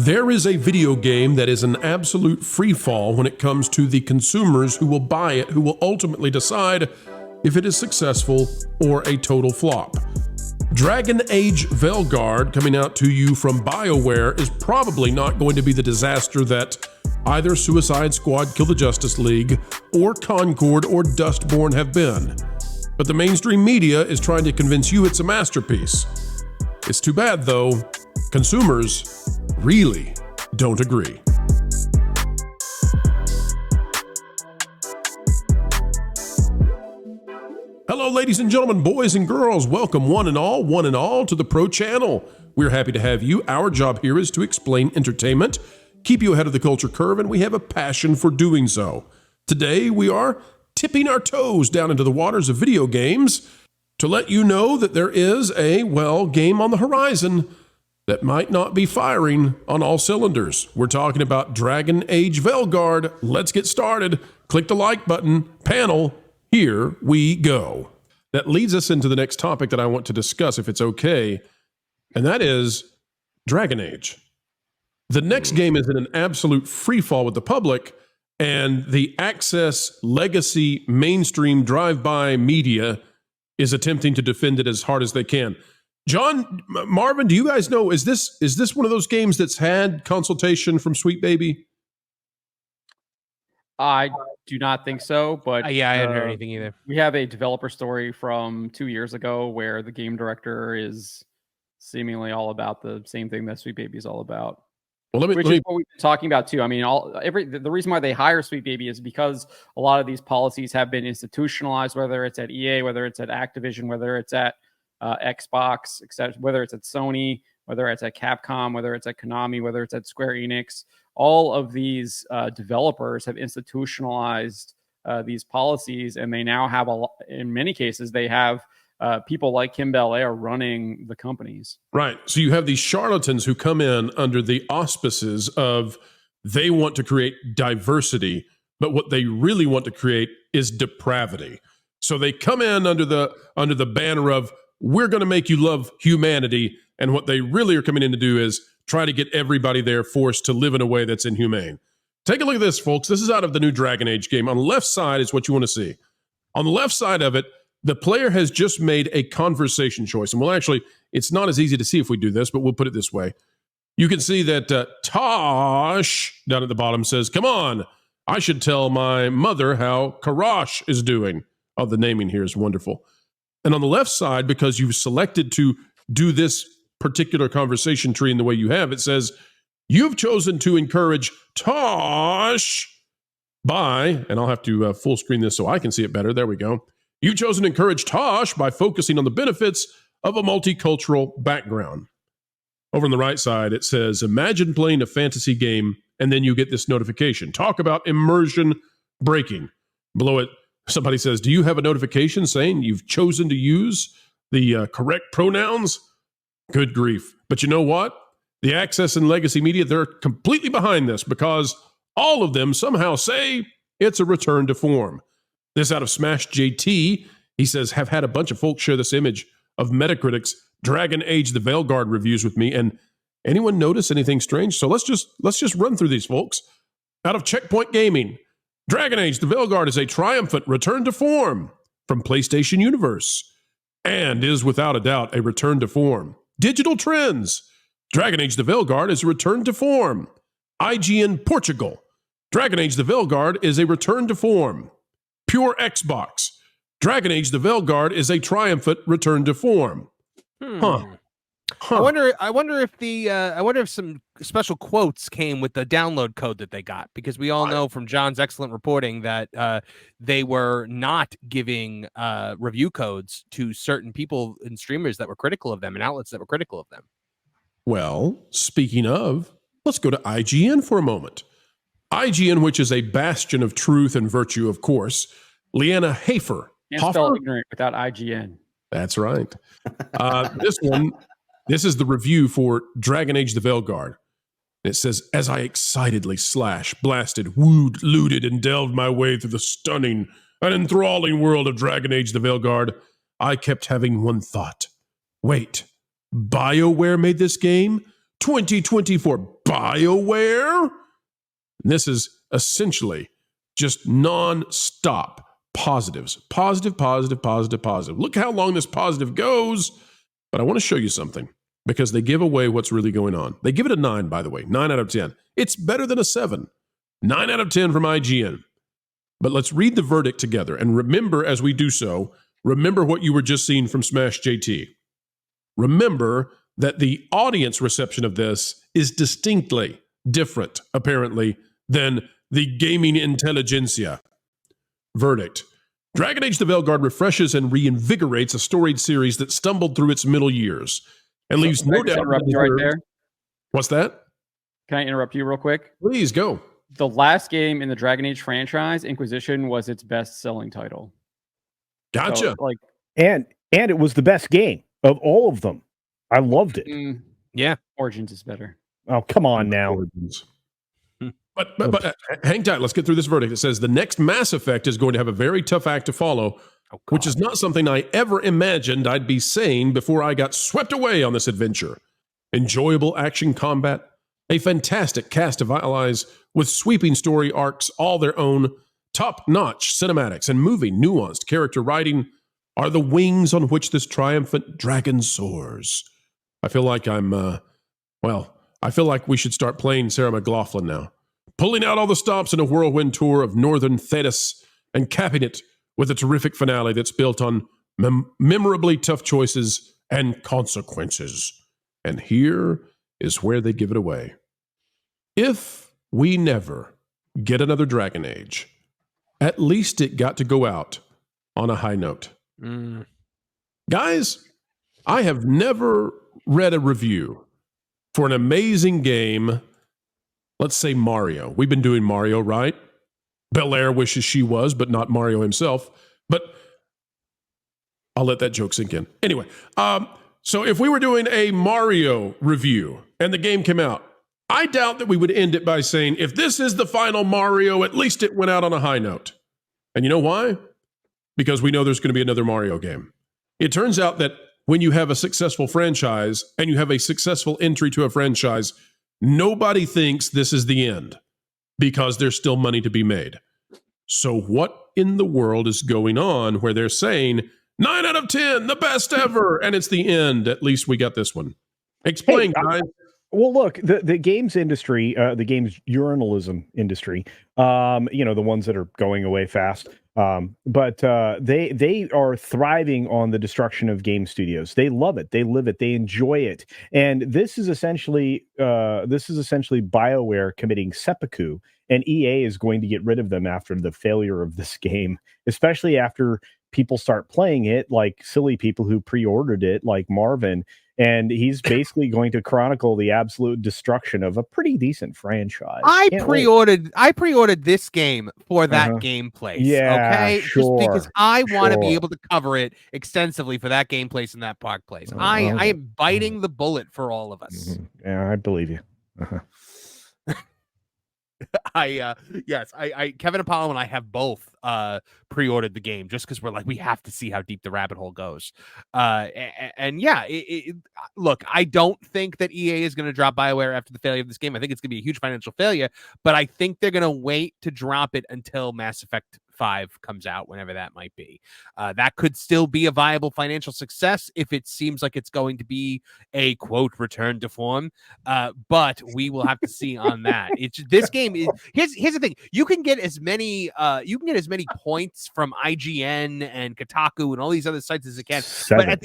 There is a video game that is an absolute free-fall when it comes to the consumers who will buy it, who will ultimately decide if it is successful or a total flop. Dragon Age Veilguard, coming out to you from Bioware, is probably not going to be the disaster that either Suicide Squad Kill the Justice League or Concord or Dustborn have been. But the mainstream media is trying to convince you it's a masterpiece. It's too bad, though. Consumers really don't agree. Hello, ladies and gentlemen, boys and girls. Welcome one and all to the Pro Channel. We're happy to have you. Our job here is to explain entertainment, keep you ahead of the culture curve, and we have a passion for doing so. Today, we are tipping our toes down into the waters of video games to let you know that there is a, game on the horizon that might not be firing on all cylinders. We're talking about Dragon Age Veilguard. Let's get started. Click the like button. Panel, here we go. That leads us into the next topic that I want to discuss, if it's okay, and that is Dragon Age. The next game is in an absolute free fall with the public, and the access, legacy, mainstream, drive-by media is attempting to defend it as hard as they can. John, Marvin, do you guys know, is this one of those games that's had consultation from Sweet Baby? I do not think so, but I hadn't heard anything either. We have a developer story from 2 years ago where the game director is seemingly all about the same thing that Sweet Baby is all about. Well, Which is what we've been talking about too. I mean, the reason why they hire Sweet Baby is because a lot of these policies have been institutionalized, whether it's at EA, whether it's at Activision, whether it's at Xbox, etc., whether it's at Sony, whether it's at Capcom, whether it's at Konami, whether it's at Square Enix. All of these developers have institutionalized these policies, and they now have in many cases, they have people like Kim Belair running the companies. Right. So you have these charlatans who come in under the auspices of they want to create diversity, but what they really want to create is depravity. So they come in under the banner of we're going to make you love humanity, and what they really are coming in to do is try to get everybody there forced to live in a way that's inhumane. Take a look at this, folks. This is out of the new Dragon Age game. On the left side is what you want to see. On the left side of it, the player has just made a conversation choice. And it's not as easy to see if we do this, but we'll put it this way. You can see that Tosh down at the bottom says, come on, I should tell my mother how Karash is doing. Oh, the naming here is wonderful. And on the left side, because you've selected to do this particular conversation tree in the way you have, it says, you've chosen to encourage Tosh by, and I'll have to full screen this so I can see it better. There we go. You've chosen to encourage Tosh by focusing on the benefits of a multicultural background. Over on the right side, it says, imagine playing a fantasy game, and then you get this notification. Talk about immersion breaking. Below it, somebody says, do you have a notification saying you've chosen to use the correct pronouns? Good grief. But you know what? The access and legacy media, they're completely behind this because all of them somehow say it's a return to form. This out of Smash JT, he says, have had a bunch of folks share this image of Metacritic's Dragon Age the Veilguard reviews with me, and anyone notice anything strange? So let's just run through these, folks. Out of Checkpoint Gaming, Dragon Age the Veilguard is a triumphant return to form from PlayStation Universe and is without a doubt a return to form. Digital Trends, Dragon Age the Veilguard is a return to form. IGN Portugal, Dragon Age the Veilguard is a return to form. Pure Xbox, Dragon Age the Veilguard is a triumphant return to form. I wonder if some special quotes came with the download code that they got, because we all know from John's excellent reporting that they were not giving review codes to certain people and streamers that were critical of them and outlets that were critical of them. Well, speaking of, let's go to IGN for a moment. IGN, which is a bastion of truth and virtue, of course. Leanna Hafer. Can't spell ignorant without IGN. That's right. This is the review for Dragon Age the Veilguard. It says, as I excitedly blasted, wooed, looted, and delved my way through the stunning and enthralling world of Dragon Age the Veilguard, I kept having one thought. Wait, BioWare made this game? 2024 Bioware? This is essentially just non-stop positives. Positive, positive, positive, positive. Look how long this positive goes. But I want to show you something because they give away what's really going on. They give it a 9, by the way, 9 out of 10. It's better than a 7. 9 out of 10 from IGN. But let's read the verdict together. And remember, as we do so, remember what you were just seeing from Smash JT. Remember that the audience reception of this is distinctly different, apparently, than the gaming intelligentsia. Verdict. Dragon Age the Veilguard refreshes and reinvigorates a storied series that stumbled through its middle years and leaves no doubt. Interrupt you right there. What's that? Can I interrupt you real quick? Please go. The last game in the Dragon Age franchise, Inquisition, was its best-selling title. Gotcha. So, and it was the best game of all of them. I loved it. Yeah. Origins is better. Oh, come on now. Origins. But hang tight. Let's get through this verdict. It says the next Mass Effect is going to have a very tough act to follow, which is not something I ever imagined I'd be saying before I got swept away on this adventure. Enjoyable action combat, a fantastic cast of allies with sweeping story arcs all their own, top-notch cinematics, and moving, nuanced character writing are the wings on which this triumphant dragon soars. I feel like I feel like we should start playing Sarah McLachlan now. Pulling out all the stops in a whirlwind tour of Northern Thetis and capping it with a terrific finale that's built on memorably tough choices and consequences. And here is where they give it away. If we never get another Dragon Age, at least it got to go out on a high note. Guys, I have never read a review for an amazing game. Let's say Mario. We've been doing Mario, right? Belair wishes she was, but not Mario himself. But I'll let that joke sink in. Anyway, so if we were doing a Mario review and the game came out, I doubt that we would end it by saying, if this is the final Mario, at least it went out on a high note. And you know why? Because we know there's going to be another Mario game. It turns out that when you have a successful franchise and you have a successful entry to a franchise, nobody thinks this is the end because there's still money to be made. So what in the world is going on where they're saying 9 out of 10, the best ever, and it's the end? At least we got this one. Explain, guys. Well, look, the games industry, the games journalism industry, the ones that are going away fast, but they are thriving on the destruction of game studios. They love it. They live it. They enjoy it. And this is essentially BioWare committing seppuku, and EA is going to get rid of them after the failure of this game, especially after people start playing it, like silly people who pre-ordered it, like Marvin. And he's basically going to chronicle the absolute destruction of a pretty decent franchise. I pre-ordered this game for that gameplay. Yeah, okay, sure, just because I want to be able to cover it extensively for that game place and that park place. I am biting the bullet for all of us. Yeah, I believe you. Kevin Apollo and I have both pre-ordered the game just because we're like, we have to see how deep the rabbit hole goes. Look, I don't think that EA is going to drop BioWare after the failure of this game. I think it's going to be a huge financial failure, but I think they're going to wait to drop it until Mass Effect 5 comes out, whenever that might be. That could still be a viable financial success if it seems like it's going to be a quote return to form. But we will have to see on that. This game is here's the thing. You can get as many points from IGN and Kotaku and all these other sites as you can. 7. But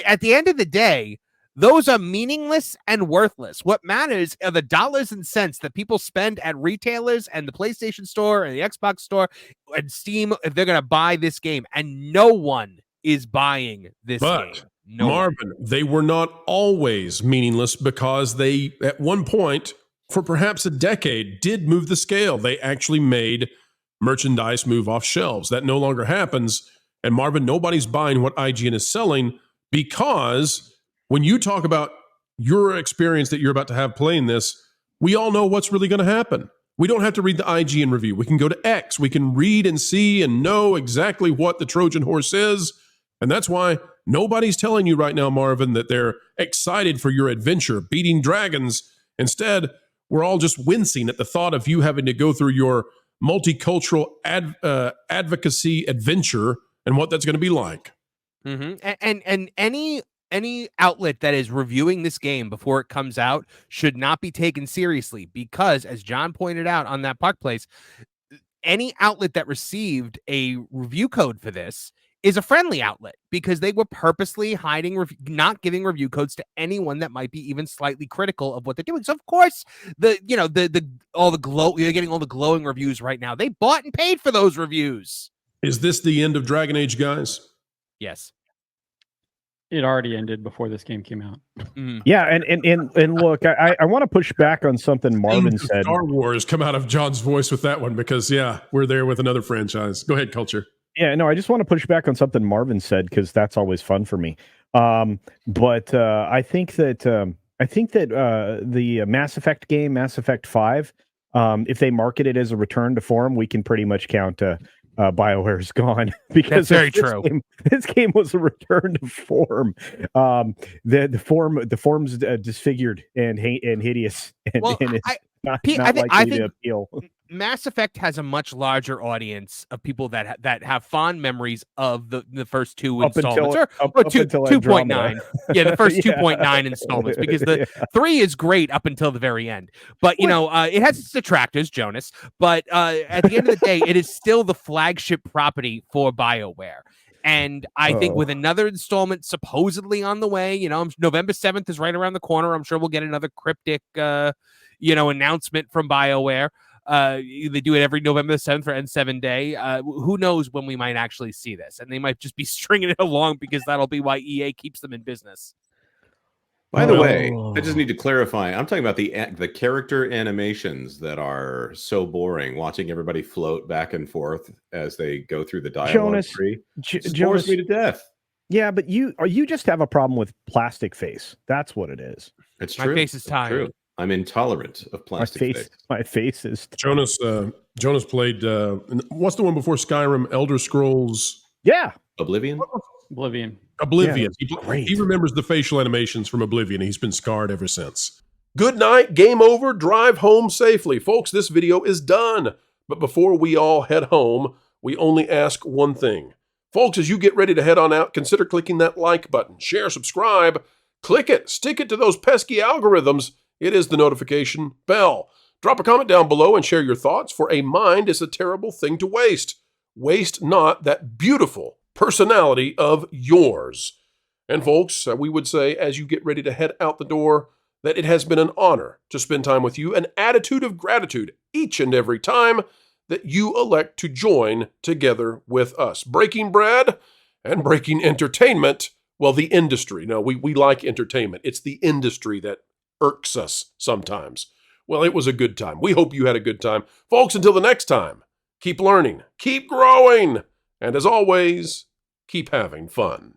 at the end of the day, those are meaningless and worthless. What matters are the dollars and cents that people spend at retailers and the PlayStation Store and the Xbox Store and Steam if they're going to buy this game. And no one is buying this game. No Marvin, they were not always meaningless because they, at one point, for perhaps a decade, did move the scale. They actually made merchandise move off shelves. That no longer happens. And Marvin, nobody's buying what IGN is selling because when you talk about your experience that you're about to have playing this, we all know what's really going to happen. We don't have to read the IGN review. We can go to X. We can read and see and know exactly what the Trojan horse is. And that's why nobody's telling you right now, Marvin, that they're excited for your adventure beating dragons. Instead, we're all just wincing at the thought of you having to go through your multicultural advocacy adventure and what that's going to be like. Mm-hmm. And any outlet that is reviewing this game before it comes out should not be taken seriously, because, as John pointed out on that Park Place, any outlet that received a review code for this is a friendly outlet, because they were purposely hiding, not giving review codes to anyone that might be even slightly critical of what they're doing. So of course, you're getting all the glowing reviews right now. They bought and paid for those reviews. Is this the end of Dragon Age, guys? Yes. It already ended before this game came out. Yeah, and look, I want to push back on something Marvin said. Star Wars come out of John's voice with that one, because we're there with another franchise. Go ahead, Culture. Yeah, no, I just want to push back on something Marvin said, because that's always fun for me. But I think that the Mass Effect game, Mass Effect 5, if they market it as a return to form, we can pretty much count BioWare's gone, because that's very true. This game was a return to form. The form's disfigured and hideous, and it's not likely to appeal. Mass Effect has a much larger audience of people that have fond memories of the first two installments, or 2.9. Yeah, the first 2.9 installments, because the 3 is great up until the very end. But it has its detractors, Jonas. But at the end of the day, it is still the flagship property for BioWare. And I think with another installment supposedly on the way, November 7th is right around the corner. I'm sure we'll get another cryptic, announcement from BioWare. They do it every November 7th for N7 Day. Who knows when we might actually see this? And they might just be stringing it along, because that'll be why EA keeps them in business. By the way, I just need to clarify. I'm talking about the character animations that are so boring, watching everybody float back and forth as they go through the dialogue tree. Bores me to death. Yeah, but you just have a problem with plastic face. That's what it is. It's true. My face is tired. I'm intolerant of plastic face. My face is Jonas played what's the one before Skyrim? Elder Scrolls. Yeah. Oblivion. Yeah, he remembers the facial animations from Oblivion. He's been scarred ever since. Good night, game over, drive home safely. Folks, this video is done. But before we all head home, we only ask one thing. Folks, as you get ready to head on out, consider clicking that like button. Share, subscribe, click it, stick it to those pesky algorithms. It is the notification bell. Drop a comment down below and share your thoughts, for a mind is a terrible thing to waste. Waste not that beautiful personality of yours. And folks, we would say, as you get ready to head out the door, that it has been an honor to spend time with you, an attitude of gratitude each and every time that you elect to join together with us. Breaking bread and breaking entertainment, well, the industry. No, we like entertainment. It's the industry that irks us sometimes. Well, it was a good time. We hope you had a good time. Folks, until the next time, keep learning, keep growing, and as always, keep having fun.